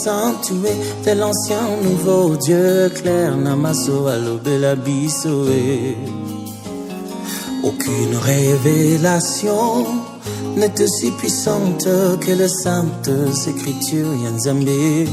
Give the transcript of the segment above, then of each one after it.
accentué de l'ancien nouveau Dieu clair Namaso alobela bisoé. Aucune révélation n'est aussi puissante que les saintes écritures Yanzambe.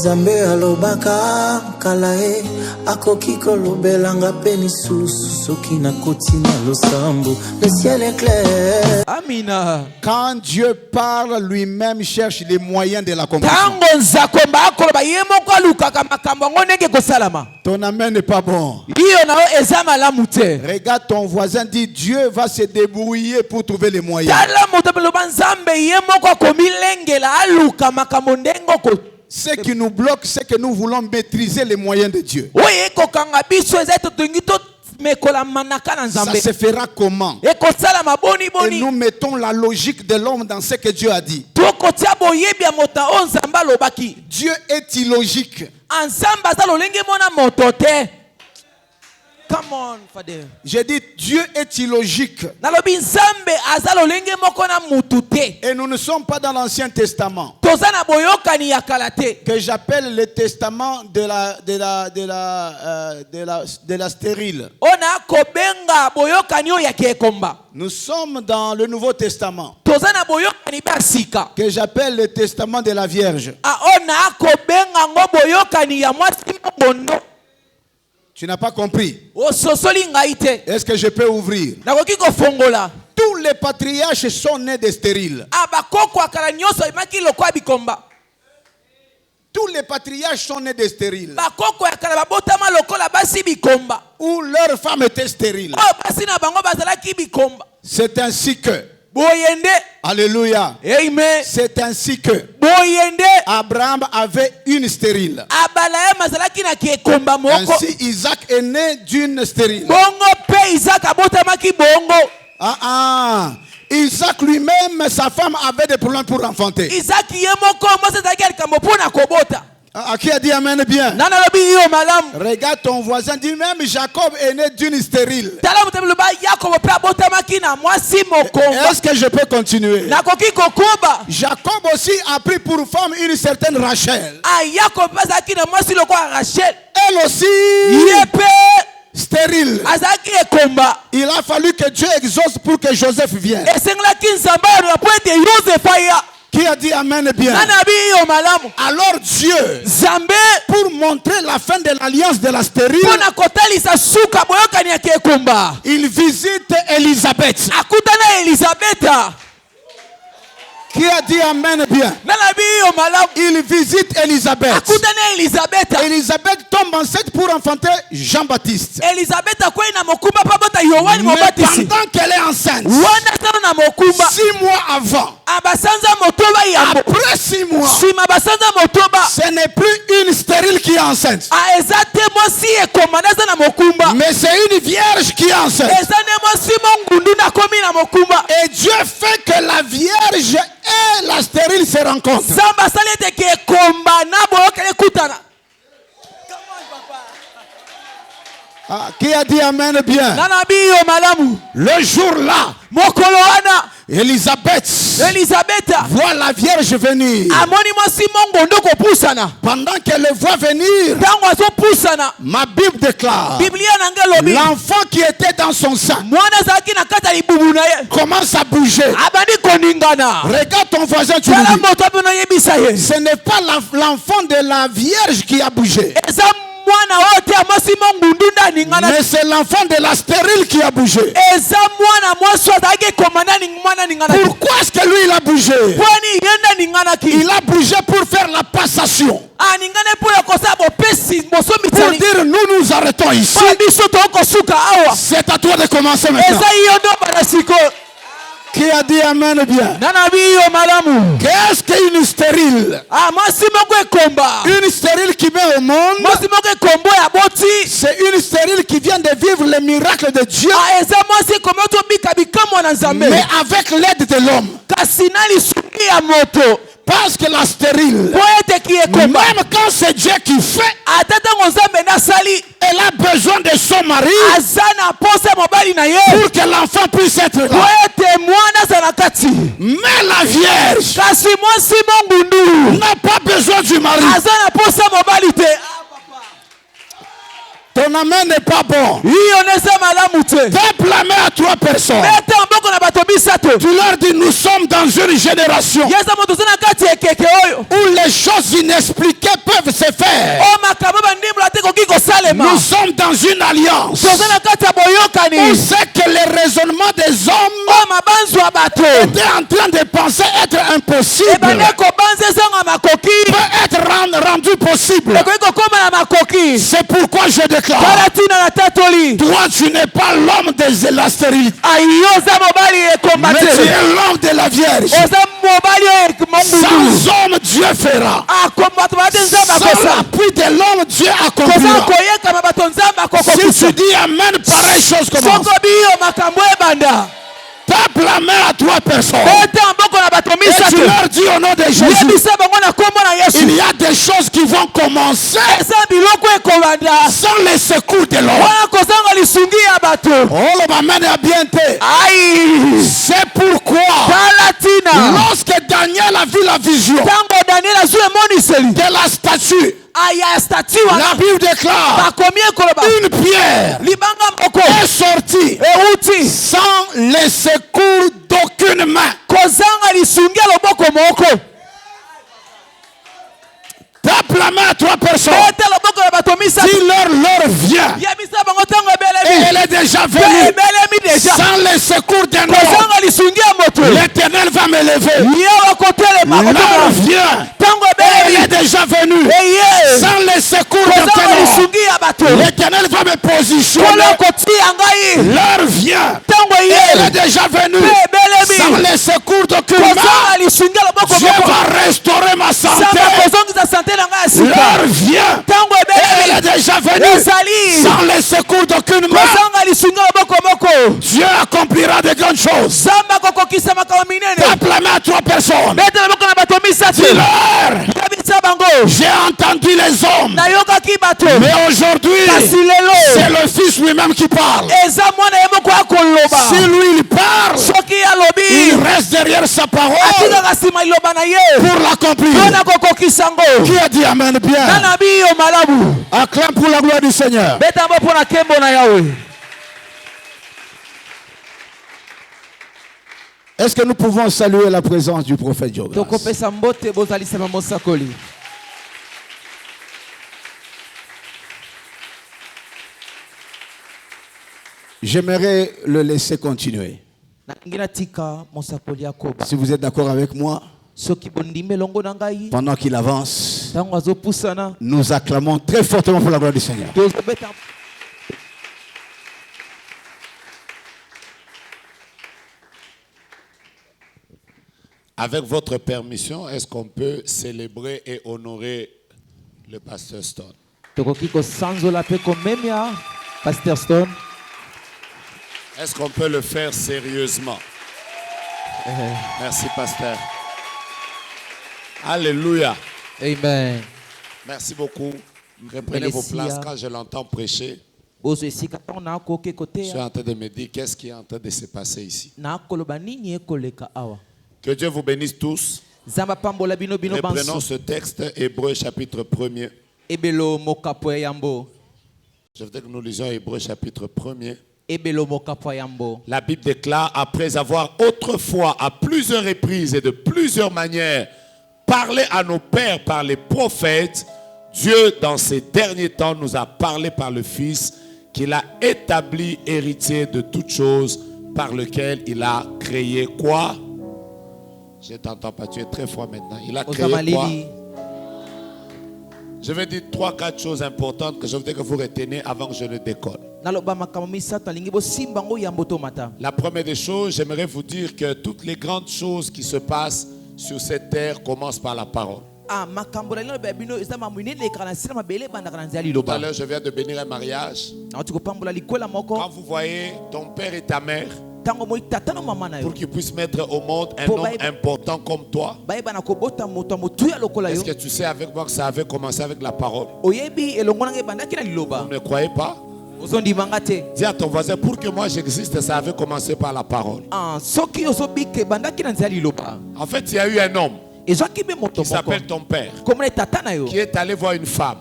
Zambe alobaka kalae akokiko lobelanga penisu sokina kotina losambo. Le ciel est clair. Amina. Quand Dieu parle, lui-même cherche les moyens de l'accomplissement. Ton amen n'est pas bon. Regarde ton voisin, dit Dieu va se débrouiller pour trouver les moyens. Ce qui nous bloque, c'est que nous voulons maîtriser les moyens de Dieu. Ça se fera comment? Et nous mettons la logique de l'homme dans ce que Dieu a dit. Dieu est illogique. Come on, Father. J'ai dit Dieu est illogique. Et nous ne sommes pas dans l'Ancien Testament, que j'appelle le testament de la stérile. Nous sommes dans le Nouveau Testament, que j'appelle le testament de la Vierge. Tu n'as pas compris? Est-ce que je peux ouvrir? Tous les patriarches sont nés de stériles. Tous les patriarches sont nés de stériles. Où leurs femmes étaient stériles. C'est ainsi que alléluia. Amen. C'est ainsi que Abraham avait une stérile. Ainsi Isaac est né d'une stérile. Isaac lui-même, sa femme avait des problèmes pour enfanter. Qui a dit amen bien? Regarde ton voisin, dit même Jacob est né d'une stérile. Est-ce que je peux continuer? Jacob aussi a pris pour femme une certaine Rachel. Elle aussi stérile. Il a fallu que Dieu exauce pour que Joseph vienne. Qui a dit amen bien? Alors Dieu, pour montrer la fin de l'alliance de la stérile, il visite Élisabeth. Qui a dit amen bien? Il visite Élisabeth. Élisabeth tombe enceinte pour enfanter Jean-Baptiste. Mais pendant qu'elle est enceinte, 6 mois avant, après 6 mois, ce n'est plus une stérile qui est enceinte, mais c'est une vierge qui est enceinte. Et Dieu fait que la vierge et la stérile se rencontrent. Qui a dit amen bien? Le jour-là, Élisabeth voit la Vierge venir. Pendant qu'elle le voit venir, ma Bible déclare, l'enfant qui était dans son sein commence à bouger. Regarde ton voisin, tu lui dis, ce n'est pas l'enfant de la Vierge qui a bougé, mais c'est l'enfant de la stérile qui a bougé. Pourquoi est-ce que lui il a bougé? Il a bougé pour faire la passation, pour dire nous nous arrêtons ici. C'est à toi de commencer maintenant. Qui a dit amen bien? Qu'est-ce qu'une stérile? Une stérile qui met au monde, c'est une stérile qui vient de vivre les miracles de Dieu, mais avec l'aide de l'homme. Parce que la stérile, même quand c'est Dieu qui fait, elle a besoin de son mari pour que l'enfant puisse être là. Mais la Vierge n'a pas besoin du mari. Ton amen n'est pas bon. Peuple aimé à 3 personnes. Tu leur dis, nous sommes dans une génération où les choses inexpliquées peuvent se faire. Nous sommes dans une alliance où c'est que les raisonnements des hommes étaient en train de penser être impossible peut être rendu possible. C'est pourquoi je déclare, toi tu n'es pas l'homme de la stérilité, mais tu es l'homme de la Vierge. Sans homme Dieu fera, sans l'appui de l'homme Dieu accomplira. Si tu dis amen, pareille chose commence. Peuple la main à 3 personnes. Et tu leur dis au nom de Jésus, il y a des choses qui vont commencer sans les secours de l'homme. Oh, le m'amène à bien te. C'est pourquoi lorsque Daniel a vu la vision de la statue, la Bible déclare une pierre est sortie sans les secours d'aucune main. Tape la main à 3 personnes. Dis-leur, l'heure vient. Et elle est déjà venue. Sans les secours d'un homme, l'Éternel va me lever. L'heure vient. Et elle est déjà venue. Sans les secours d'un homme, l'Éternel va me positionner. L'heure vient. Et elle est déjà venue. Sans les secours d'aucune main, Dieu va restaurer ma santé. L'heure vient. Elle est déjà venue. Sans les secours d'aucune main, Dieu accomplira de grandes choses. Tape la main à 3 personnes. Dis-leur, j'ai entendu les hommes, mais aujourd'hui c'est le Fils lui-même qui parle. Si lui il parle, il reste derrière sa parole pour l'accomplir. Qui a dit amen bien? Acclame pour la gloire du Seigneur. Est-ce que nous pouvons saluer la présence du prophète Job? J'aimerais le laisser continuer. Si vous êtes d'accord avec moi, pendant qu'il avance, nous acclamons très fortement pour la gloire du Seigneur. Avec votre permission, est-ce qu'on peut célébrer et honorer le pasteur Stone? Est-ce qu'on peut le faire sérieusement? Merci, pasteur. Alléluia. Amen. Merci beaucoup. Reprenez vos places quand je l'entends prêcher. Je suis en train de me dire qu'est-ce qui est en train de se passer ici. Que Dieu vous bénisse tous. Reprenons ce texte, Hébreux chapitre 1er. Je voudrais que nous lisions Hébreux chapitre 1er. La Bible déclare, après avoir autrefois à plusieurs reprises et de plusieurs manières parlé à nos pères par les prophètes, Dieu dans ces derniers temps nous a parlé par le Fils qu'il a établi héritier de toutes choses par lequel il a créé quoi? Je ne t'entends pas, tu es très fort maintenant. Il a créé quoi? Je vais dire 3-4 choses importantes que je voudrais que vous reteniez avant que je ne décolle. La première des choses, j'aimerais vous dire que toutes les grandes choses qui se passent sur cette terre commencent par la parole. Tout à l'heure, je viens de bénir un mariage. Quand vous voyez ton père et ta mère, pour qu'il puisse mettre au monde un homme important comme toi. Est-ce que tu sais avec moi que ça avait commencé avec la parole? Vous ne croyez pas? Dis à ton voisin, pour que moi j'existe, ça avait commencé par la parole. En fait, il y a eu un homme qui s'appelle ton père, qui est allé voir une femme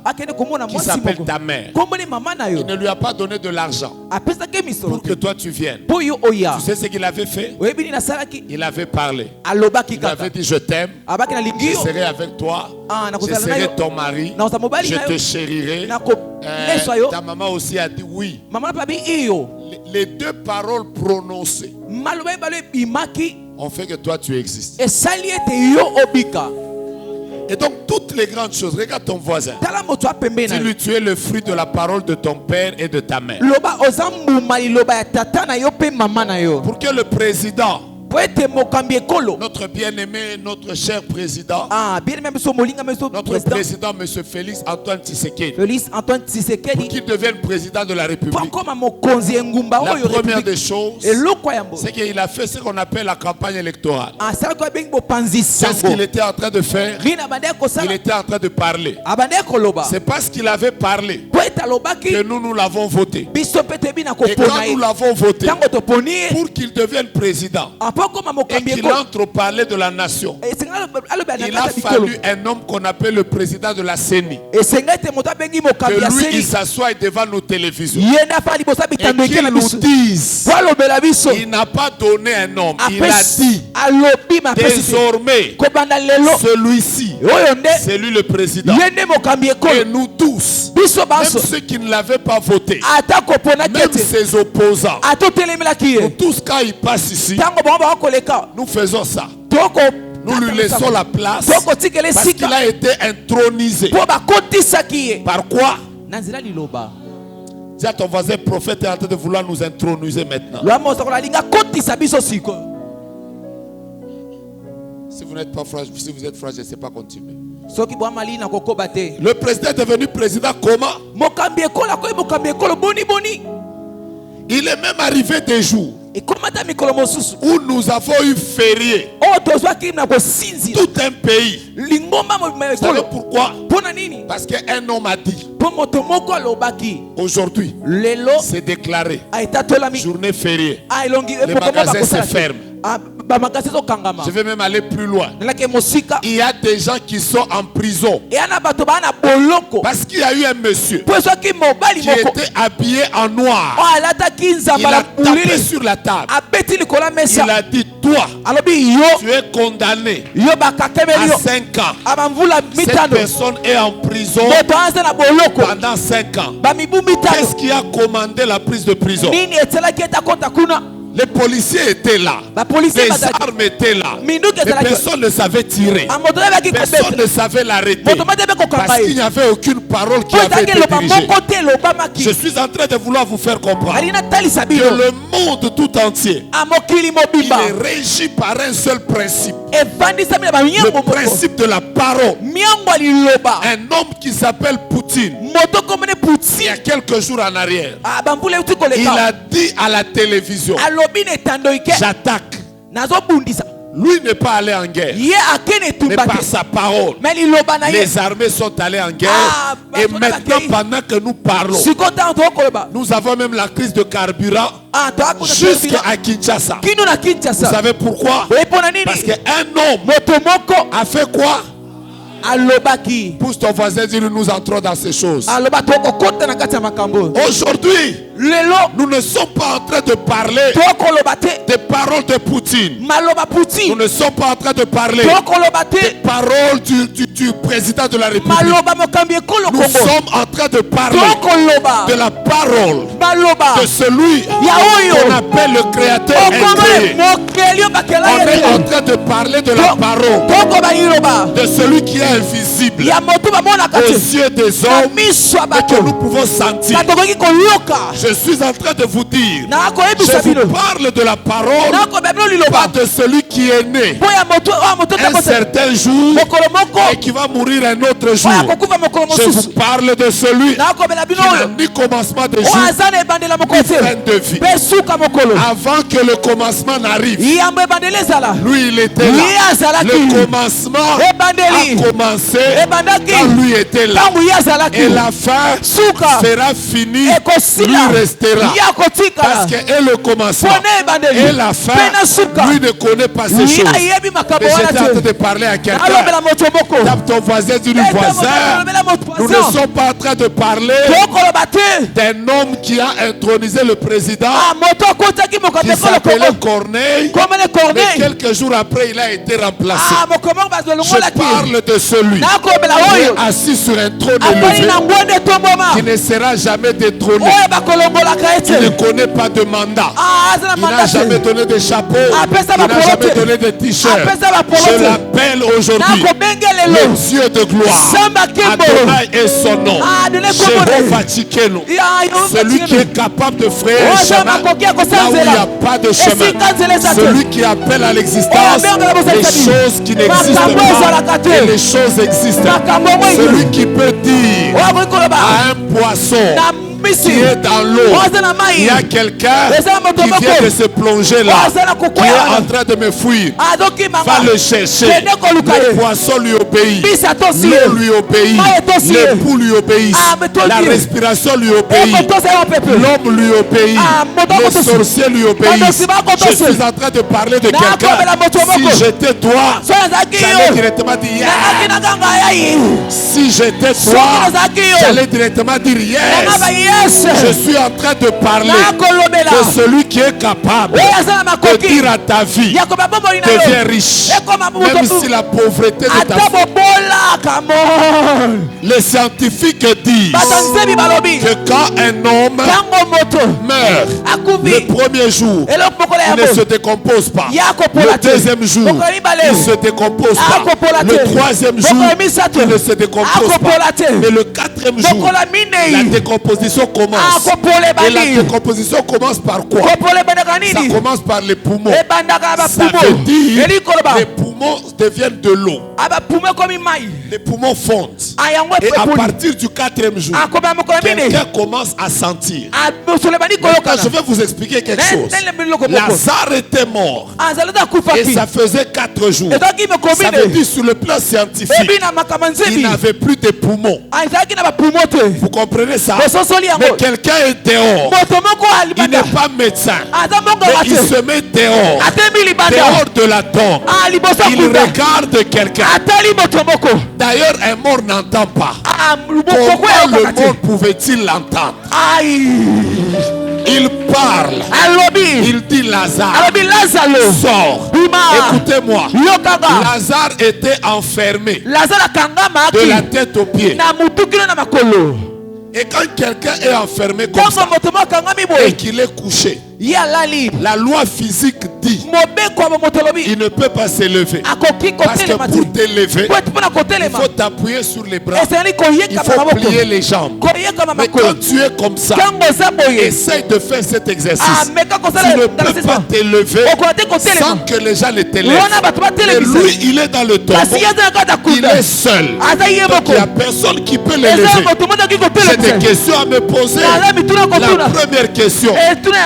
qui s'appelle ta mère. Il ne lui a pas donné de l'argent pour que toi tu viennes. Tu sais ce qu'il avait fait? Il avait parlé. Il avait dit, je t'aime, je serai avec toi, je serai ton mari, je te chérirai. Ta maman aussi a dit oui. Les deux paroles prononcées ont fait que toi tu existes. Et donc toutes les grandes choses, regarde ton voisin. Dis-lui, tu es le fruit de la parole de ton père et de ta mère. Pour que le président, notre bien-aimé, notre cher président, notre président, M. Félix Antoine Tshisekedi, pour qu'il devienne président de la République, la première des choses, c'est qu'il a fait ce qu'on appelle la campagne électorale. C'est ce qu'il était en train de faire. Il était en train de parler. C'est parce qu'il avait parlé que nous l'avons voté. Et quand nous l'avons voté, pour qu'il devienne président et qu'il entre au palais de la nation, il a fallu un homme qu'on appelle le président de la CENI, que lui il s'assoit devant nos télévisions et qu'il nous dise, il n'a pas donné un homme, il a dit désormais celui-ci c'est lui le président. Et nous tous, même ceux qui ne l'avaient pas voté, même ses opposants, nous tous quand il passe ici, nous faisons ça. Nous lui laissons la place parce qu'il a été intronisé. Par quoi? Dis à ton voisin, prophète est en train de vouloir nous introniser maintenant. Si vous n'êtes pas fragile, si vous êtes fragile, je ne sais pas continuer. Le président est devenu président comment? Il est même arrivé des jours où nous avons eu férié tout un pays. Vous savez pourquoi? Parce qu'un homme a dit aujourd'hui c'est déclaré journée fériée, les magasins se ferment. Je vais même aller plus loin. Il y a des gens qui sont en prison parce qu'il y a eu un monsieur qui était habillé en noir. Il a tapé sur la table. Il a dit, toi tu es condamné à 5 ans. Cette personne est en prison pendant 5 ans. Qu'est-ce qui a commandé la prise de prison? Les policiers étaient là, les armes étaient là, mais personne ne savait tirer, personne ne savait l'arrêter parce qu'il n'y avait aucune parole qui avait été dirigée. Je suis en train de vouloir vous faire comprendre que le monde tout entier il est régi par un seul principe, le principe de la parole. Un homme qui s'appelle Poutine, il y a quelques jours en arrière, il a dit à la télévision, j'attaque. Lui n'est pas allé en guerre, mais par sa parole, les armées sont allées en guerre. Et maintenant, pendant que nous parlons, nous avons même la crise de carburant jusqu'à Kinshasa. Vous savez pourquoi? Parce qu'un homme a fait quoi? Pousse ton voisin, dis-lui, nous entrons dans ces choses. Aujourd'hui, nous ne sommes pas en train de parler des paroles de Poutine. Nous ne sommes pas en train de parler des paroles du président de la République. Nous sommes en train de parler de la parole de celui qu'on appelle le Créateur incréé. On est en train de parler de la parole de celui qui est invisible. visible aux yeux des hommes, mais que nous pouvons sentir. Je suis en train de vous dire, je vous parle de la parole, pas de celui qui est né un certain jour et qui va mourir un autre jour. Je vous parle de celui qui n'a ni commencement de jour ni fin de vie. Avant que le commencement n'arrive, lui il était là. Le commencement a commencé quand lui était là. Et la fin sera finie, lui restera. Parce que et le commencement et la fin, lui ne connaît pas ces choses. Mais j'étais en train de parler à quelqu'un. Tape ton voisin, dis-lui voisin. Nous ne sommes pas en train de parler d'un homme qui a intronisé le président qui s'appelait Corneille. Mais quelques jours après, il a été remplacé. Je parle de celui qui est assis sur un trône élevé, qui ne sera jamais détrôné, qui ne connaît pas de mandat, qui n'a jamais donné de chapeau, qui n'a jamais donné de t-shirt. Je l'appelle aujourd'hui le Dieu de gloire. Adonai est son nom. Jéhovah Tsidkenu, celui qui est capable de frayer un chemin là où il n'y a pas de chemin, celui qui appelle à l'existence les choses qui n'existent pas et les choses existent, celui qui peut dire à un poisson qui est dans l'eau, il y a quelqu'un qui vient de se plonger là, qui est en train de me fuir, va le chercher. Le poisson lui obéit, l'eau lui obéit, les poules lui obéissent, la respiration lui obéit, l'homme lui obéit, les sorciers lui obéissent. Je suis en train de parler de quelqu'un. Si j'étais toi, j'allais directement dire yes. Si j'étais toi, j'allais directement dire yes. Je suis en train de parler de celui qui est capable de dire à ta vie, deviens riche, même si la pauvreté de ta vie. Les scientifiques disent que quand un homme meurt, le premier jour, il ne se décompose pas. Le deuxième jour, il ne se décompose pas. Le troisième jour, il ne se décompose pas. Mais le quatrième jour, la décomposition commence. Et la décomposition commence par quoi? Ça commence par les poumons. Ça veut dire les poumons deviennent de l'eau. Les poumons fondent. Et à partir du quatrième jour, quelqu'un commence à sentir. Maintenant, je vais vous expliquer quelque chose. Lazare était mort. Et ça faisait 4 jours. Ça veut dire sur le plan scientifique, il n'avait plus de poumons. Vous comprenez ça? Mais quelqu'un est dehors. Il n'est pas médecin. Mais il se met dehors. Dehors de la tombe. Il regarde quelqu'un. D'ailleurs, un mort n'entend pas. Comment le mort pouvait-il l'entendre? Il parle. Il dit Lazare, sors. Écoutez-moi. Lazare était enfermé de la tête aux pieds. Et quand quelqu'un est enfermé comme ça et qu'il est couché, la loi physique dit il ne peut pas s'élever. Parce que pour t'élever, il faut t'appuyer sur les bras. Il faut plier les jambes. Mais quand tu es comme ça, essaye de faire cet exercice. Tu ne peux pas t'élever sans que les gens ne t'élèvent. Et lui, il est dans le tombeau. Il est seul. Donc il n'y a personne qui peut l'élever. J'ai des questions à me poser. La première question,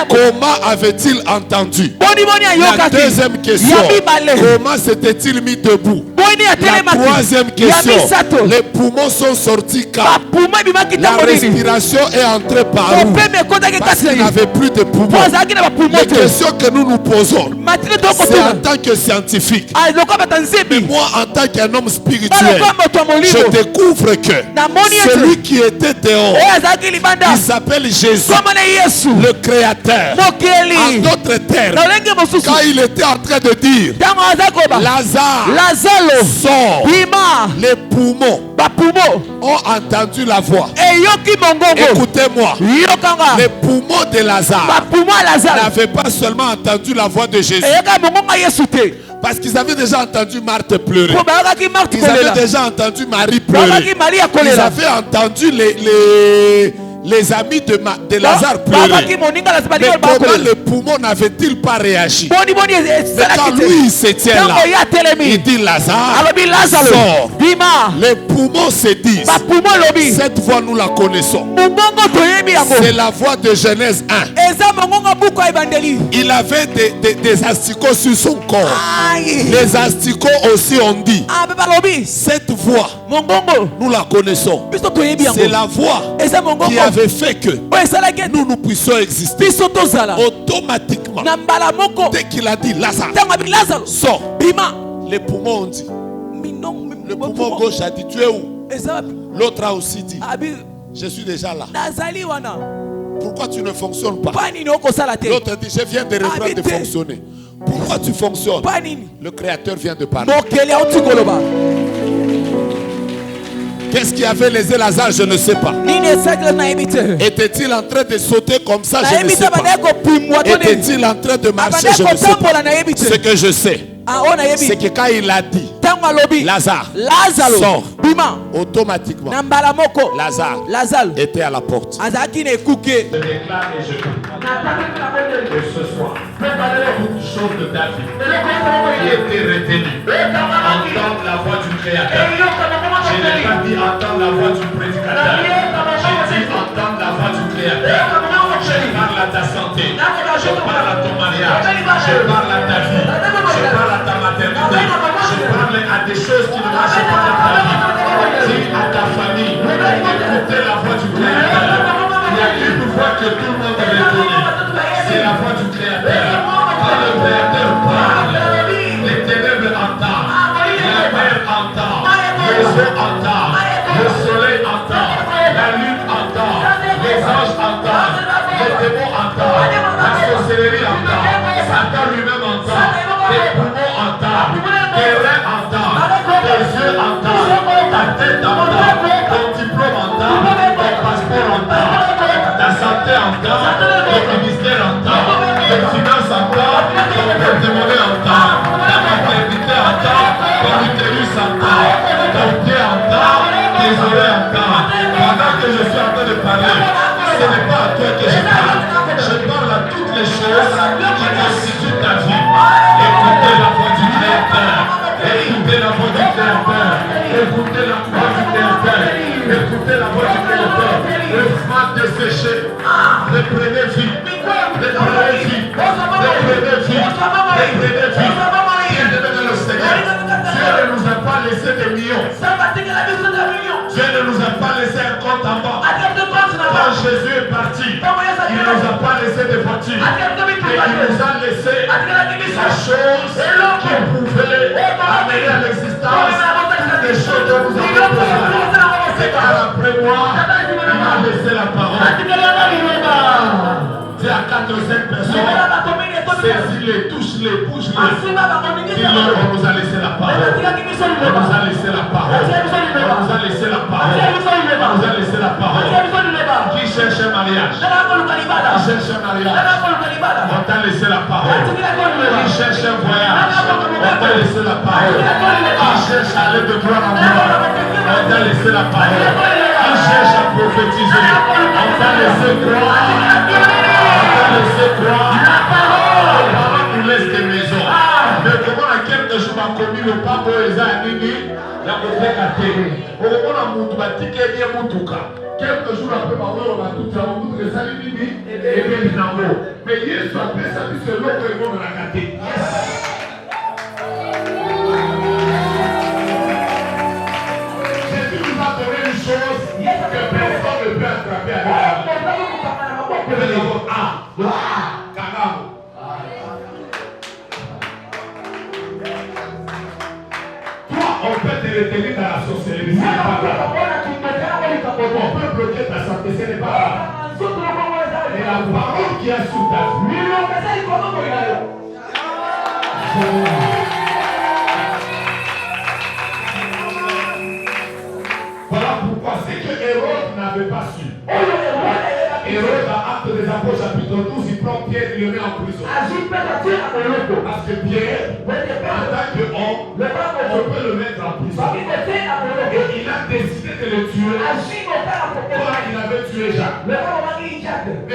comment avait-il entendu? La deuxième question, comment s'était-il mis debout? La troisième question, les poumons sont sortis quand? La respiration est entrée par où? Parce qu'il n'avait plus de poumons. Les questions que nous nous posons, c'est en tant que scientifique. Mais moi, en tant qu'un homme spirituel, je découvre que celui qui était dehors, il s'appelle Jésus, le Créateur. En d'autres termes, quand il était en train de dire Lazare, sort, les poumons ont entendu la voix. Écoutez-moi, les poumons de Lazare n'avaient pas seulement entendu la voix de Jésus, Parce qu'ils avaient déjà entendu Marthe pleurer. Ils avaient déjà entendu Marie pleurer. Ils avaient entendu les amis de Lazare pleurer. Mais comment le poumon n'avait-il pas réagi? Mais quand lui il se tient là, il dit Lazare, sors. Les poumons se disent, cette voix nous la connaissons. C'est la voix de Genèse 1. Il avait des asticots sur son corps. Les asticots aussi ont dit, cette voix nous la connaissons. C'est la voix qui avait fait que nous puissions exister. Automatiquement, dès qu'il a dit Lazare, sors, les poumons ont dit. Le poumon gauche a dit, tu es où? L'autre a aussi dit, je suis déjà là. Pourquoi tu ne fonctionnes pas? L'autre dit, je viens de reprendre de fonctionner. Pourquoi tu fonctionnes? Le Créateur vient de parler. Qu'est-ce qui avait lésé Lazare? Je ne sais pas. Était-il en train de sauter comme ça? Je ne sais pas. Était-il en train de marcher? Je ne sais pas. Ce que je sais, c'est que quand il a dit Lazare, sort, automatiquement Lazare était à la porte. Je déclare et je que ce soir, toute chose de ta vie qui était retenue, entendre la voix du Créateur. Je n'ai pas dit entendre la voix du prédicateur. J'ai dit entendre la voix du Créateur. Je parle à ta santé, je parle à ton mariage, je parle à ta vie, je parle à ta maternité, je parle à des choses qui ne marchent pas dans ta vie. Dis à ta famille, écoutez la voix du Créateur. Il y a une voix que tout le monde reconnaît, c'est la voix du Créateur. Quand le Créateur parle, les ténèbres entendent, la mer entend, les eaux entendent, le soleil entend, la lune entend, les anges entendent, les démons entendent, la sorcellerie entend, Satan lui-même entend, tes poumons entendent, tes reins entendent, tes yeux entendent, ta tête entend, ton diplôme entend, ton passeport entend, ta santé entend, ton ministère entend, tes finances entend, ton porte-monnaie entend, ta maternité entend, ton utérus entend, ton pied entend, tes oreilles entendent. Pendant que je suis en train de parler, ce n'est pas à toi que je parle. Je parle à toutes les choses qui constituent ta vie. Écoutez la voix du Créateur. Écoutez la voix du Créateur. Écoutez la voix du Créateur. Écoutez la voix du Créateur. Le froid desséché. Reprenez vie. Reprenez vie. Reprenez vie. Reprenez vie. Bien-aimés dans le Seigneur, Dieu ne nous a pas laissé des millions. Dieu ne nous a pas laissé un compte en banque. Quand Jésus est parti, il ne nous a pas laissé des voitures. Mais il nous a laissé la chose qui pouvait amener à l'existence des choses dont nous avons besoin. Et car après moi, il m'a laissé la parole. Dis à 4 ou 5 personnes, saisis-les, touche-les, bouge-les. Dis-leur, on nous a laissé la parole. On nous a laissé la parole. On nous a laissé la parole. On nous a laissé la parole. Qui cherche un mariage? Qui cherche un mariage? On t'a laissé la parole. Qui cherche un voyage? On t'a laissé la parole. Qui cherche à aller de gloire en gloire? On t'a laissé la parole. Qui cherche à prophétiser? On t'a laissé croire. On t'a laissé croire. Les parents nous laissent des maisons. Mais comment à quelques jours a commis le papa et a nini? La côté catégorie. On a moutou batike bien moutouka. Quelques jours après, on a tout ça, on a ça nini et bien dinamo. Mais hier soir après ça, c'est l'autre qui est dans la catégorie. Jésus nous a donné une chose que personne ne peut attraper avec toi, on peut te retenir dans la sorcellerie, ce n'est pas grave. On peut bloquer ta santé, ce n'est pas grave. Mais la parole qui est sous ta vie, voilà pourquoi c'est que Hérode n'avait pas su. Hérode, à Actes des Apôtres, chapitre 12, il prend Pierre, il le met en prison. Parce que Pierre, en tant qu'homme, on peut le mettre en prison. Et il a décidé de le tuer. Quand il avait tué Jacques. Mais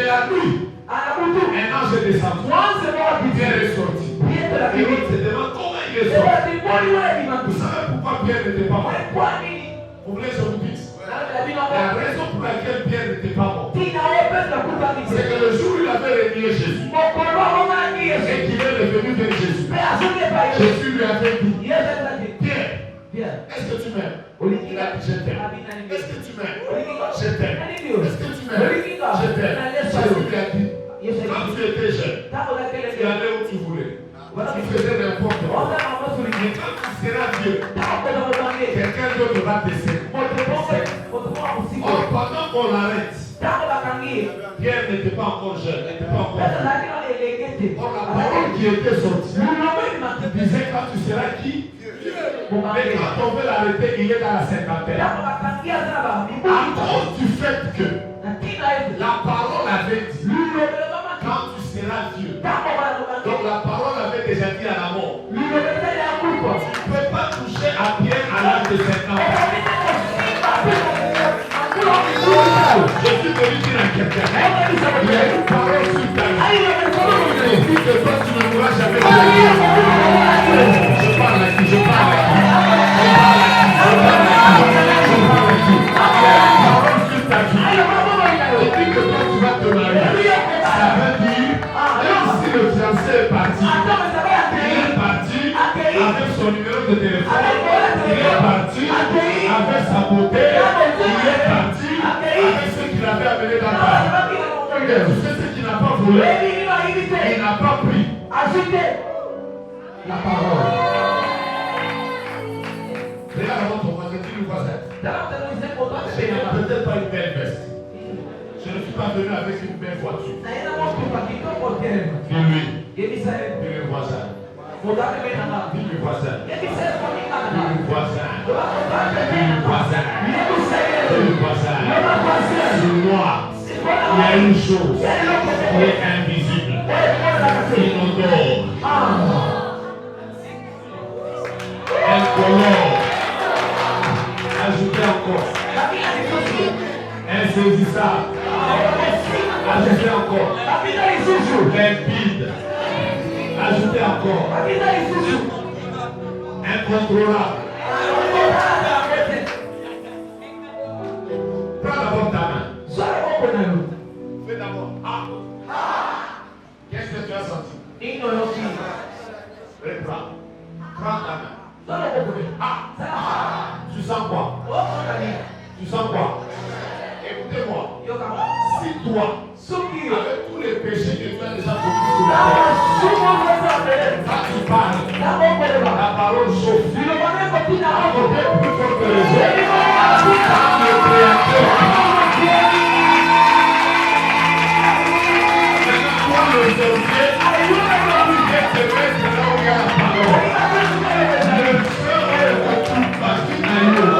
à lui, un ange est descendu. Pierre est sorti. Et l'autre se demande comment il est sorti. Vous savez pourquoi Pierre n'était pas mort? Vous voulez que je vous dise? La raison pour laquelle Pierre n'était pas mort, c'est que le jour où il avait renié Jésus, et qu'il est revenu vers Jésus, Jésus lui avait dit, Pierre, est-ce que tu m'aimes? Il a dit, je t'aime. Est-ce que tu m'aimes? Je t'aime. Est-ce que tu m'aimes? Je t'aime. Jésus lui a dit, quand tu étais jeune, tu allais où tu voulais. Tu faisais n'importe quoi. Mais quand tu seras vieux, quelqu'un d'autre va te servir. Pendant qu'on l'arrête, Pierre n'était pas encore jeune, n'était pas encore jeune. Or, la parole qui était sortie disait quand tu seras qui? Mais quand on veut l'arrêter, il est dans la cinquantaine. À cause du fait que la parole avait dit quand tu seras vieux. Donc la parole avait déjà dit à la mort. Tu ne peux pas toucher à Pierre à l'âge de 50 ans. Je suis venu dire à quelqu'un, il y a une parole sur ta vie. Et puis que toi tu ne pourras jamais dire. Je parle à qui? Je parle à qui? Il y a une parole sur ta vie. Et puis que toi tu vas te marier. Ça veut dire, même si le fiancé est parti, il est parti avec son numéro de téléphone, il est parti avec sa beauté, il est parti avec ce qu'il avait amené dans ta vie. Tu sais ce qu'il n'a pas volé, il n'a pas pris. La parole. Regarde votre voisin, dis-lui voisin. Je n'ai peut-être pas une belle veste. Je ne suis pas venu avec une belle voiture. Dis-lui. Dis-lui voisin. Dis-lui voisin. Dis-lui voisin. Dis-lui voisin. Dis-lui voisin. Sur moi, il y a une chose qui est invisible. Inodore. Incolore. Ajoutez encore. Insaisissable. Ajoutez encore. Limpide. Ajoutez encore. Incontrôlable. Prends d'abord ta main. Fais d'abord ah. Qu'est-ce que tu as senti? Reprends. Prends ta main. Ah. Tu sens quoi? Tu sens quoi? Écoutez-moi. Si toi, avec tous les péchés que tu as déjà commis sur la terre, quand tu parles, la parole chauffe. Encore plus fort que les autres. Quand le Créateur. Maintenant, toi, le sorcier, tu viens te mettre là où il y a la parole. Le feu est tout parti à nous.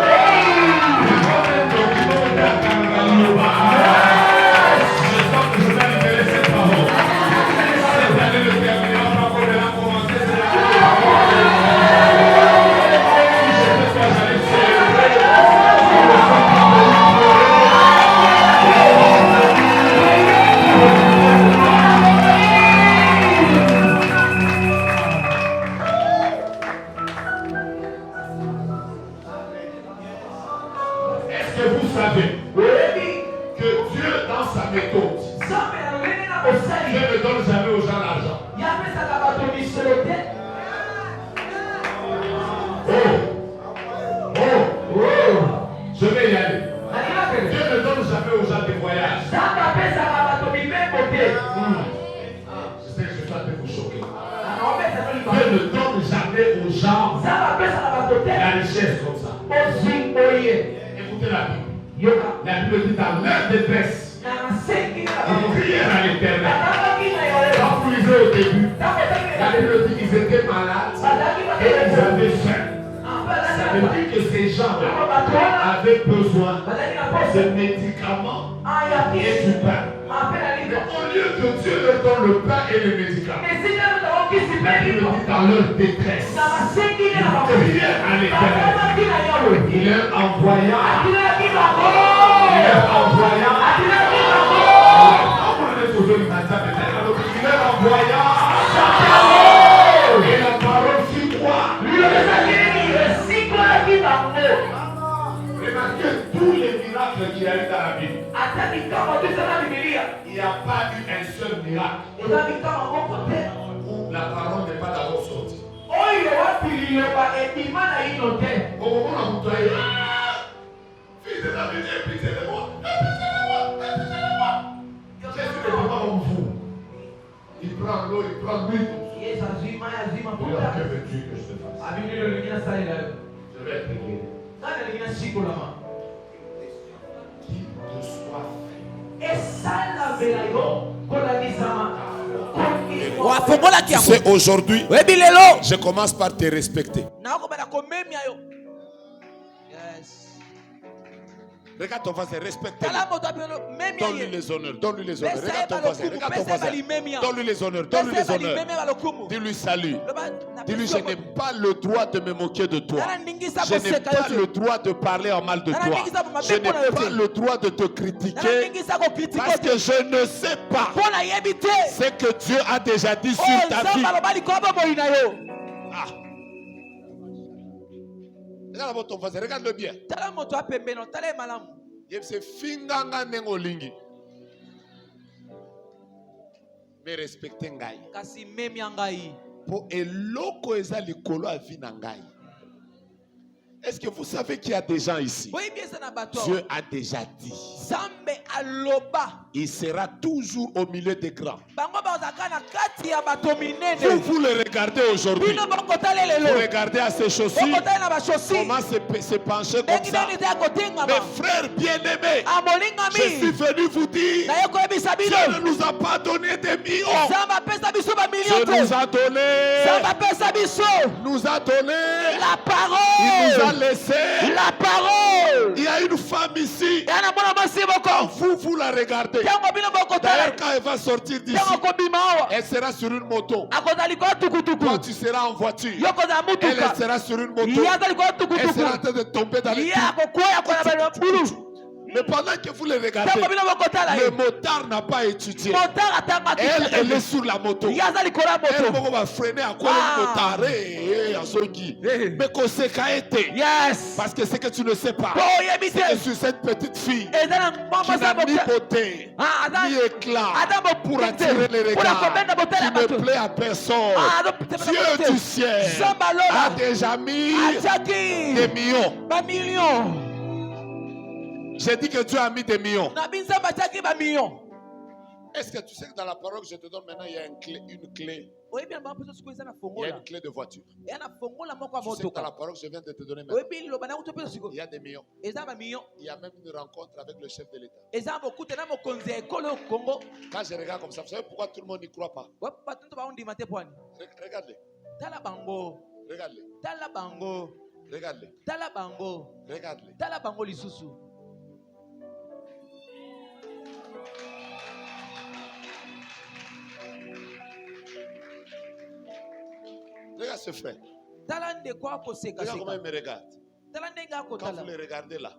Je vais y aller. Dieu ne donne jamais aux gens des voyages. Je sais que je suis en train de vous choquer. Dieu ne donne jamais aux gens la richesse comme ça. Écoutez la Bible. La Bible dit dans leur détresse, ils prièrent à l'Éternel. Quand vous lisez au début, la Bible dit qu'ils étaient malades et ils avaient faim. Ça veut dire que ces gens-là avaient besoin de médicaments et du pain. au lieu que Dieu leur donne le pain et les médicaments, dans leur détresse, ils crièrent à l'Éternel. Il leur envoya. Et la parole fut quoi? Remarquez tous les miracles qu'il y a eu dans la Bible. Il n'y a pas eu un seul miracle où la parole n'est pas d'abord sortie. Au moment où on a fils de David, aie pitié de moi. Jésus ne fait pas comme vous. Il prend l'eau, il prend l'huile. Que veux-tu que je te fasse? Je vais te guérir. Qui te soit fait. C'est aujourd'hui, je commence par te respecter. Regarde ton voisin, respecte-le. Donne-lui les honneurs, donne-lui les honneurs. Regarde ton voisin, donne-lui les honneurs, donne-lui les honneurs. Dis-lui salut. Dis-lui, je n'ai pas le droit de me moquer de toi. Je n'ai pas le droit de parler en mal de toi. Je n'ai pas le droit de te critiquer parce que je ne sais pas ce que Dieu a déjà dit sur ta vie. Ah. Regarde ton voisin, regarde-le bien. Mais respectez ngai. Pour eloko eza likolo a vi na ngai. Est-ce que vous savez qu'il y a des gens ici? Dieu a déjà dit. Il sera toujours au milieu des grands. Vous le regardez aujourd'hui. Vous regardez à ses chaussures. Comment se pencher comme ça. Mes frères bien-aimés, je suis venu vous dire, Dieu ne nous a pas donné des millions. Dieu nous a donné la parole. Il nous a laissé la parole. Il y a une femme ici. Quand vous la regardez, d'ailleurs quand elle va sortir d'ici, elle sera sur une moto. Toi tu seras en voiture. Elle sera sur une moto. Elle sera en train de tomber dans les trous. Mais pendant que vous les regardez, le motard n'a pas étudié. Elle est sur la moto. Elle va freiner à quoi le motard. Mais qu'on sait qu'a été. Parce que c'est que tu ne sais pas. C'est que sur cette petite fille qui n'a ni beauté, ni éclat pour attirer les regards, qui ne plaît à personne. Dieu du ciel a déjà mis des millions. J'ai dit que Dieu a mis des millions. Est-ce que tu sais que dans la parole que je te donne maintenant, il y a une clé? Il y a une clé de voiture. Tu sais que dans la parole que je viens de te donner maintenant, il y a des millions. Il y a même une rencontre avec le chef de l'État. Quand je regarde comme ça, vous savez pourquoi tout le monde n'y croit pas? Regarde-les. Regarde-les. Regarde-les. Regarde-les. Regarde ce frère. Regarde comment il me regarde. Quand vous les regardez là,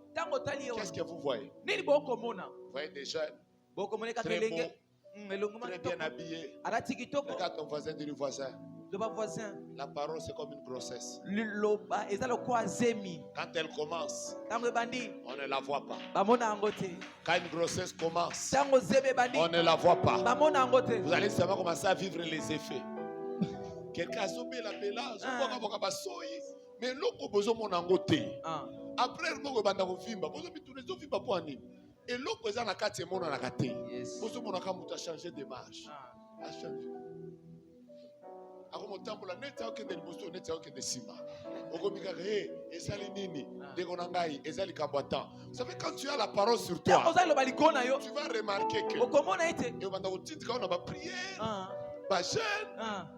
qu'est-ce que vous voyez? Vous voyez des jeunes très beaux, très bien habillés. Regarde ton voisin, dis-lui voisin. La parole c'est comme une grossesse. Quand elle commence, on ne la voit pas. Quand une grossesse commence, on ne la voit pas. Vous allez seulement commencer à vivre les effets. Quelqu'un a sommé la bella, mais l'autre besoin mon angoté. Après le monde va dans vimba, vous avez tous les autres vimba pour ani. Et l'autre besoin la carte mon na katé. Vous mon a changé d'image. A changé. Ako temple la neta ok de liboso neta ok de sima. Okomika he ezali nini ndeko ngai ezali kabwatan. Vous savez quand tu as la parole sur toi, tu vas remarquer que et banda otindika on a prière. Bajen,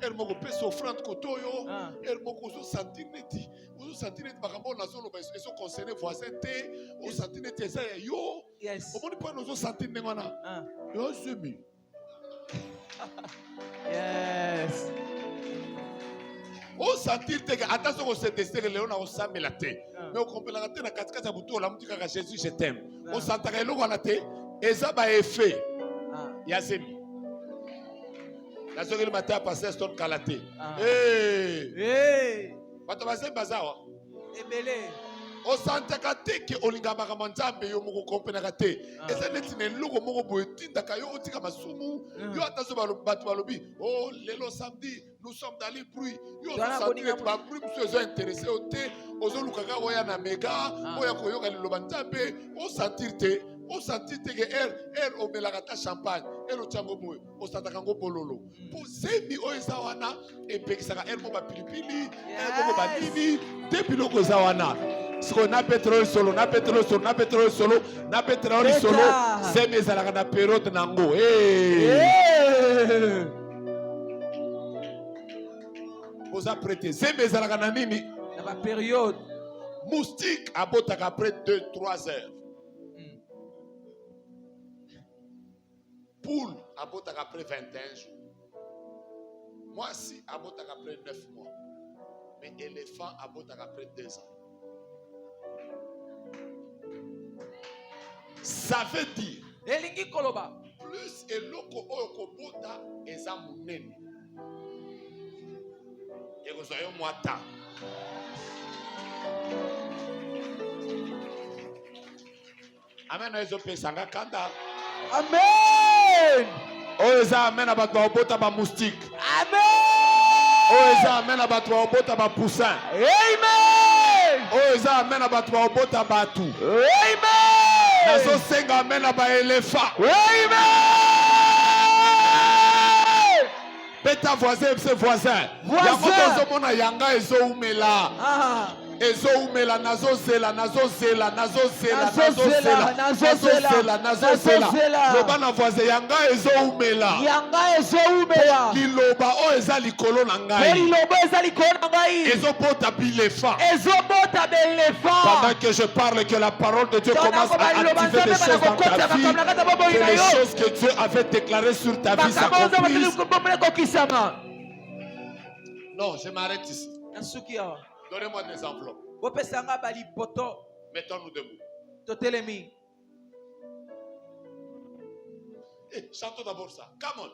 elle m'a coupé son offrande kotoyo, elle m'a coupé son santineti. Vous santineti, par rapport à la ils sont concernés voisins, au santineti, ça y est, yo. Yes. Au moins, pas nos santineti, yo, semi. Yes. Au santineti, attention, on s'est testé, le léon a osami la thé. Mais on comprend la thé, la katika bouton, la moutique à Jésus, je t'aime. On s'entend que l'eau, on a thé, et ça va effet. Yasemi. La seconde matin, passer Stone Kalaté. Hey! Patobase Bazawa. Ebele. O santa kate ke olinga makamanzambe yo moko kompena kate. Eza neti ne lugo moko boetinda kayo otika masumu. Yo atazo batu balobi. Oh, lelo samedi, nous sommes dans les bruits. Yo senti les bruits monsieur sont intéressés au thé. Ozo lukaka oya na mega, oya koyoka lelo banzambe, o sentirte. On sentit que elle au melagata champagne, elle au tchangomo, au satakango bololo. Pour semi o ezawana et pekisaka elle moba pilipili, elle moba nini, depuis le gozawana. Ce qu'on a pétrole solo, na pétrole solo, na pétrole solo, na pétrole solo, semi ezalaka na période nango. Vous apprêtez, semi ezalaka na nini? Na période. Moustique abotaka après 2-3 heures. Poule abotaka après 21 jours. Moi si abotaka après 9 mois. Mais éléphant abotaka après 2 ans. Ça veut dire plus eloko oyo kobota eza munene. Ekozwa yo mwata. Amen ezo pesanga kanda. Amen. Oeza amen abato obota ba moustique. Amen. Oeza amen abato obota ba poussin. Amen. Oeza amen abato obota batu. Amen. Nazo senga amen aba éléphant. Amen. Beta voisin c'est voisin. Yakoto zomona yanga ezo umela. Ezo umela nazo zela. Loba na voisin yanga ezo umela. Liloba o eza likolo na ngai. Ezo bota bilefa. Pendant que je parle, que la parole de Dieu commence à activer des choses dans ta vie, que les choses que Dieu avait déclarées sur ta vie s'accomplissent. Non, je m'arrête ici. Donnez-moi des enveloppes. Mettons-nous debout. Hey, chantons d'abord ça. Come on.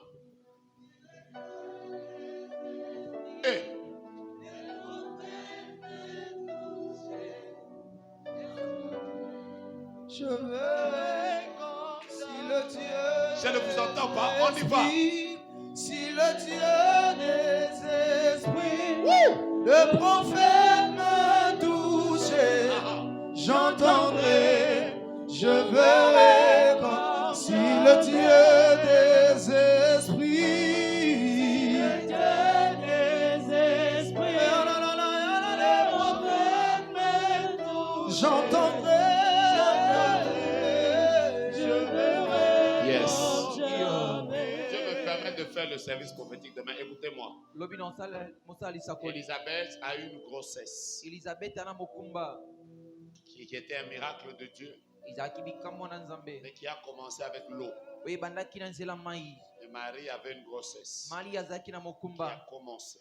Hey. Je veux si le Dieu. Je ne vous entends pas. On y va. Si le Dieu des esprits, le prophète m'a touché, j'entendrai, je verrai quand. Si le Dieu des esprits, le prophète m'a touché, j'entendrai. De faire le service prophétique demain. Écoutez-moi. Élisabeth a eu une grossesse qui était un miracle de Dieu, mais qui a commencé avec l'eau. Et Marie avait une grossesse qui a commencé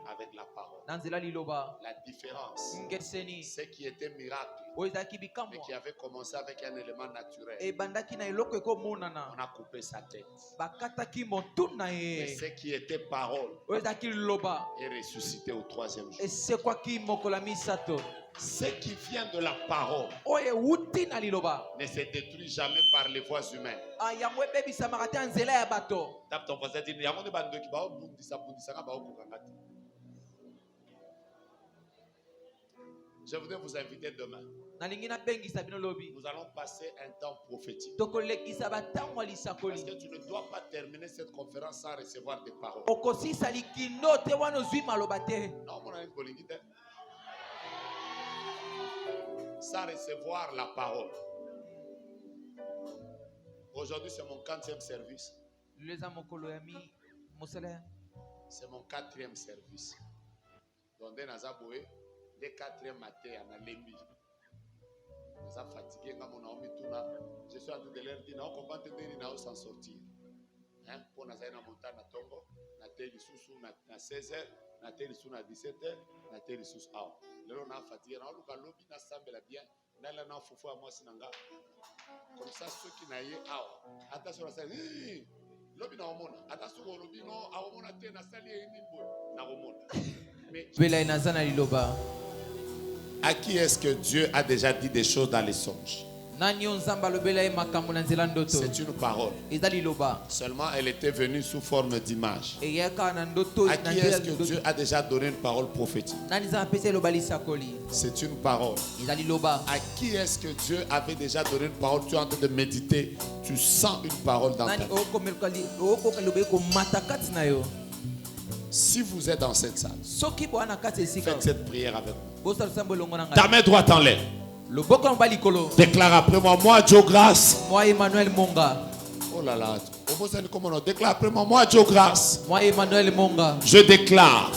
avec la parole. La différence, c'est qui était miracle, mais qui avait commencé avec un élément naturel. On a coupé sa tête. Mais ce qui était parole est ressuscité au 3e jour. Ce qui vient de la parole ne se détruit jamais par les voies humaines. Je voudrais vous inviter demain. Nous allons passer un temps prophétique. Parce que tu ne dois pas terminer cette conférence sans recevoir des paroles. Non, mon ami Bolingite. Sans recevoir la parole. Aujourd'hui, c'est mon 40e service. C'est mon 4e service. Donc, dans le 4e matin, à Lembi. Nous sommes fatigués, je suis en train de leur dire, on comprend que nous s'en sortir. Pour nous aller dans la montagne, à Tongo, à 16h, à 17h, à 17h. Là, on a fatigué, on a lobby, on a semblé bien. Là, on a foufou à moi, comme ça, ceux qui n'ont pas, attention à ça. Lobby na omona atasuko lobby no aomona te na sali enimbo na omona. Mais à qui est-ce que Dieu a déjà dit des choses dans les songes? C'est une parole. Seulement elle était venue sous forme d'image. À qui est-ce que Dieu a déjà donné une parole prophétique? C'est une parole. À qui est-ce que Dieu avait déjà donné une parole? Tu es en train de méditer, tu sens une parole dans ta vie. Si vous êtes dans cette salle, faites cette prière avec moi. Ta main droite en l'air. Déclare après moi, moi Joe Grace. Moi Emmanuel Monga. Oh là là. Déclare après moi, moi Joe Grace. Moi Emmanuel Monga. Je déclare.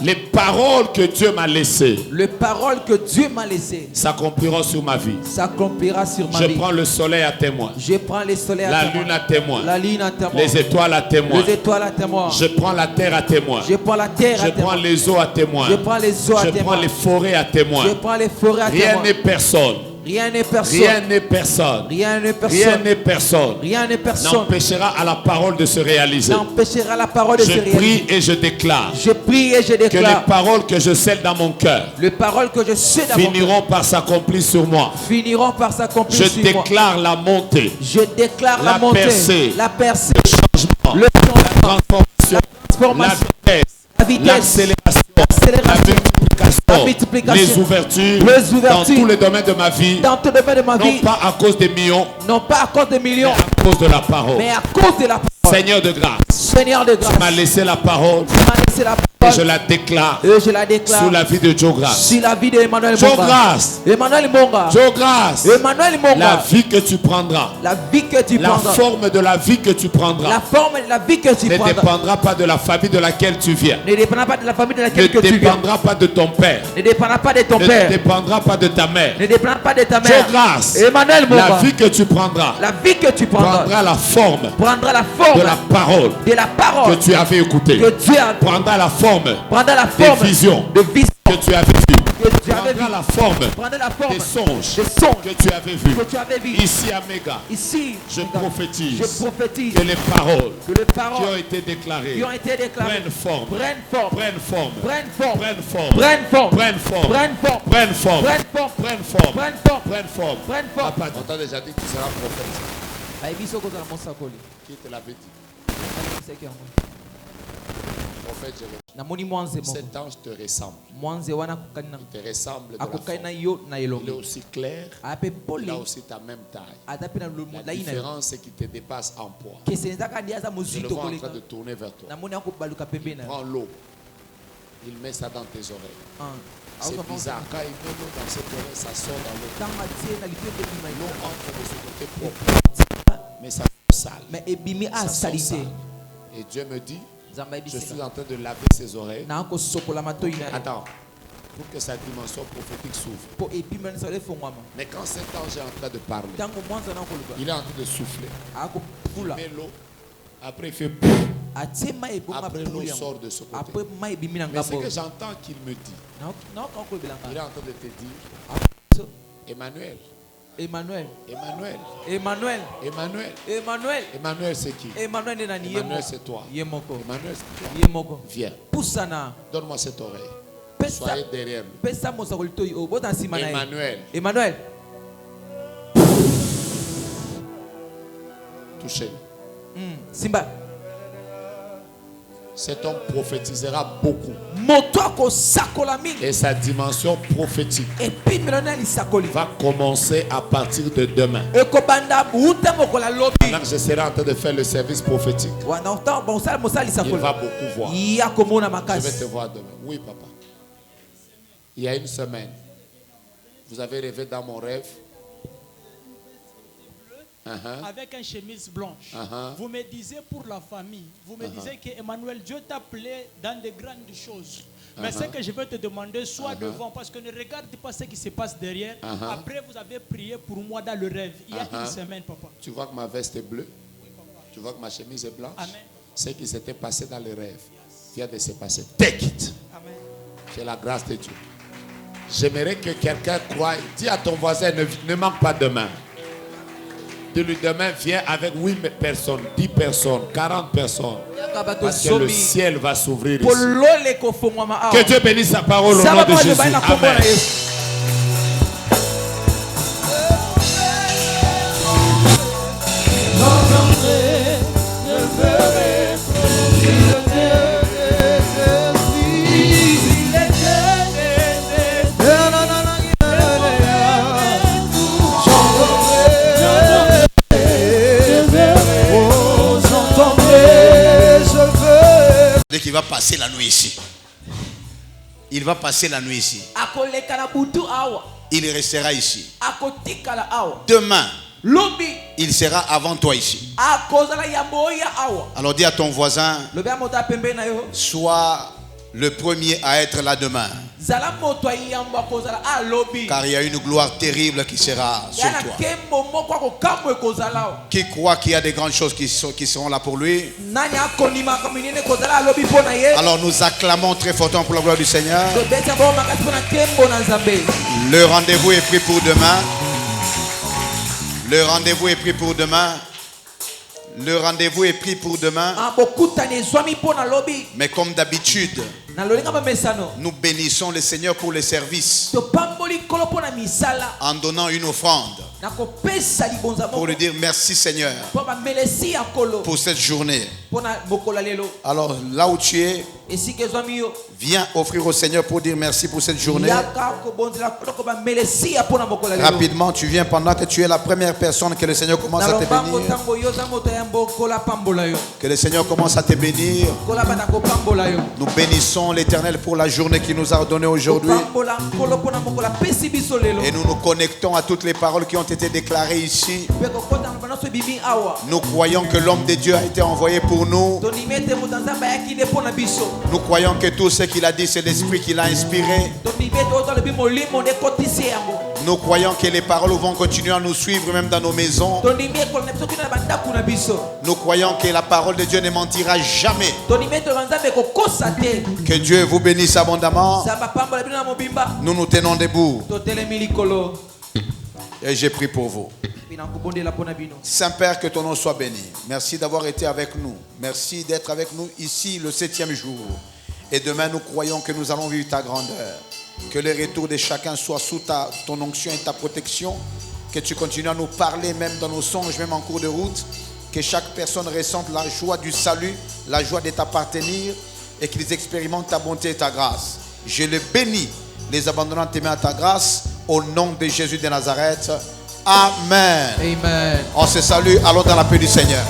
Les paroles que Dieu m'a laissées. Les paroles que Dieu m'a laissées. S'accompliront sur ma vie. S'accomplira sur ma vie. Je prends le soleil à témoin. Je prends les soleils à témoin. La lune à témoin. La lune à témoin. Les étoiles à témoin. Les étoiles à témoin. Je prends la terre à témoin. Je prends la terre à témoin. Je prends les eaux à témoin. Je prends les eaux à témoin. Je prends les forêts à témoin. Je prends les forêts à témoin. Rien n'est personne. Rien n'est personne. Rien n'est personne. Rien n'est personne. Rien n'est personne. Rien n'est personne. N'empêchera à la parole de se réaliser. N'empêchera la parole de se réaliser. Je prie et je déclare. Je prie et je déclare. Que les paroles que je scelle dans mon cœur. Les paroles que je scelle dans mon cœur. Finiront par s'accomplir sur moi. Finiront par s'accomplir sur moi. Je déclare la montée. Je déclare la montée. Percée. La percée. Le changement. Le changement. La transformation. La vitesse. L'accélération. La multiplication. Les ouvertures. Dans tous les domaines de ma vie. Non pas à cause des millions. Non pas à cause des millions. Mais à cause de la parole. Mais à cause de la parole. Seigneur de grâce. Seigneur de grâce. Tu m'as laissé la parole. Et je la déclare. Sous la vie de Joe Grace. Sur la vie d'Emmanuel Monga. Joe Grace. Emmanuel Monga. Joe Grace. Emmanuel Monga. La vie que tu prendras. La vie que tu prendras. La forme de la vie que tu prendras. La forme de la vie que tu prendras. Ne dépendra pas de la famille de laquelle tu viens. Ne dépendra pas de la famille de laquelle tu viens. Ne dépendra pas de ton père. Ne dépendra pas de ton père. Ne dépendra pas de ta mère. Ne dépendra pas de ta mère. Joe Grace. Emmanuel Monga. La vie que tu prendras. La vie que tu prendras. Prendra la forme. Prendra la forme. De la parole. De la parole. Que tu avais écoutée. Que Dieu a. Prendra la forme. Prendra la forme. Des visions. De visions. Que tu avais vues. Prendra la forme. Des songes. Que tu avais vus. Ici à Méga. Ici. Je prophétise. Que les paroles. Qui ont été déclarées. Prennent forme. Prennent forme. Prennent forme. Prennent forme. Prennent forme. Prennent forme. Prennent forme. Prennent forme. Prennent forme. Prennent forme. Prennent forme. Prennent forme. Prennent forme. Prennent forme. Papa, on t'a déjà dit que tu seras prophète. Qui te l'avait dit? Prophète Jérémie. Cet ange te ressemble. Il te ressemble de la forme. Il est aussi clair. Il a aussi ta même taille. La différence c'est qu'il te dépasse en poids. Je le vois en train de tourner vers toi. Il prend l'eau. Il met ça dans tes oreilles. C'est bizarre. Quand il met l'eau dans cette oreille, ça sort dans l'eau. L'eau entre de ce côté propre. Mais ça sort sale. Ça sort sale. Et Dieu me dit, je suis en train de laver ses oreilles. Attends, pour que sa dimension prophétique s'ouvre. Mais quand cet ange est en train de parler, il est en train de souffler. Il met l'eau. Après il fait pouf. Après l'eau sort de ce côté. Mais ce que j'entends qu'il me dit, il est en train de te dire, Emmanuel. Emmanuel. Emmanuel. Emmanuel. Emmanuel. Emmanuel. Emmanuel c'est qui? Emmanuel c'est toi. Emmanuel c'est toi. Viens. Donne-moi cette oreille. Soyez derrière lui. Emmanuel. Emmanuel. Touchez. Simba. Cet homme prophétisera beaucoup. Et sa dimension prophétique va commencer à partir de demain. Pendant que je serai en train de faire le service prophétique, il va beaucoup voir. Je vais te voir demain. Oui, papa. Il y a une semaine, vous avez rêvé dans mon rêve avec une chemise blanche. Vous me disiez pour la famille, vous me disiez que Emmanuel, Dieu t'a appelé dans de grandes choses. Mais ce que je veux te demander, soit devant, parce que ne regarde pas ce qui se passe derrière. Après, vous avez prié pour moi dans le rêve, il y a une semaine, papa. Tu vois que ma veste est bleue? Oui, papa. Tu vois que ma chemise est blanche? Amen. Ce qui s'était passé dans le rêve vient de se passer. Take it. Amen. C'est la grâce de Dieu. J'aimerais que quelqu'un croie. Dis à ton voisin, ne manque pas demain. Dis-lui demain, viens avec 8 personnes, 10 personnes, 40 personnes. Parce que le ciel va s'ouvrir ici. Que Dieu bénisse sa parole au nom de Jésus. Amen. Qu'il va passer la nuit ici. Il va passer la nuit ici. Il restera ici. Demain, il sera avant toi ici. Alors dis à ton voisin, sois le premier à être là demain. Car il y a une gloire terrible qui sera sur toi. Qui croit qu'il y a des grandes choses qui seront là pour lui? Alors nous acclamons très fortement pour la gloire du Seigneur. Le rendez-vous est pris pour demain. Le rendez-vous est pris pour demain. Le rendez-vous est pris pour demain. Mais comme d'habitude, nous bénissons le Seigneur pour le service en donnant une offrande pour lui dire merci Seigneur pour cette journée. Alors là où tu es, viens offrir au Seigneur pour dire merci pour cette journée. Rapidement, tu viens pendant que tu es la première personne que le Seigneur commence à te bénir. Que le Seigneur commence à te bénir. Nous bénissons l'Éternel pour la journée qu'il nous a donnée aujourd'hui. Et nous nous connectons à toutes les paroles qui ont été déclarées ici. Nous croyons que l'homme de Dieu a été envoyé pour nous. Nous croyons que tout ce qu'il a dit, c'est l'Esprit qui l'a inspiré. Nous croyons que les paroles vont continuer à nous suivre même dans nos maisons. Nous croyons que la parole de Dieu ne mentira jamais. Que Dieu vous bénisse abondamment. Nous nous tenons debout. Et j'ai prié pour vous. Saint-Père, que ton nom soit béni. Merci d'avoir été avec nous. Merci d'être avec nous ici le 7e jour. Et demain, nous croyons que nous allons vivre ta grandeur. Que le retour de chacun soit sous ton onction et ta protection. Que tu continues à nous parler même dans nos songes, même en cours de route. Que chaque personne ressente la joie du salut, la joie de t'appartenir et qu'ils expérimentent ta bonté et ta grâce. Je les bénis, les abandonnant tes mains à ta grâce, au nom de Jésus de Nazareth. Amen. Amen. On se salue, allons dans la paix du Seigneur.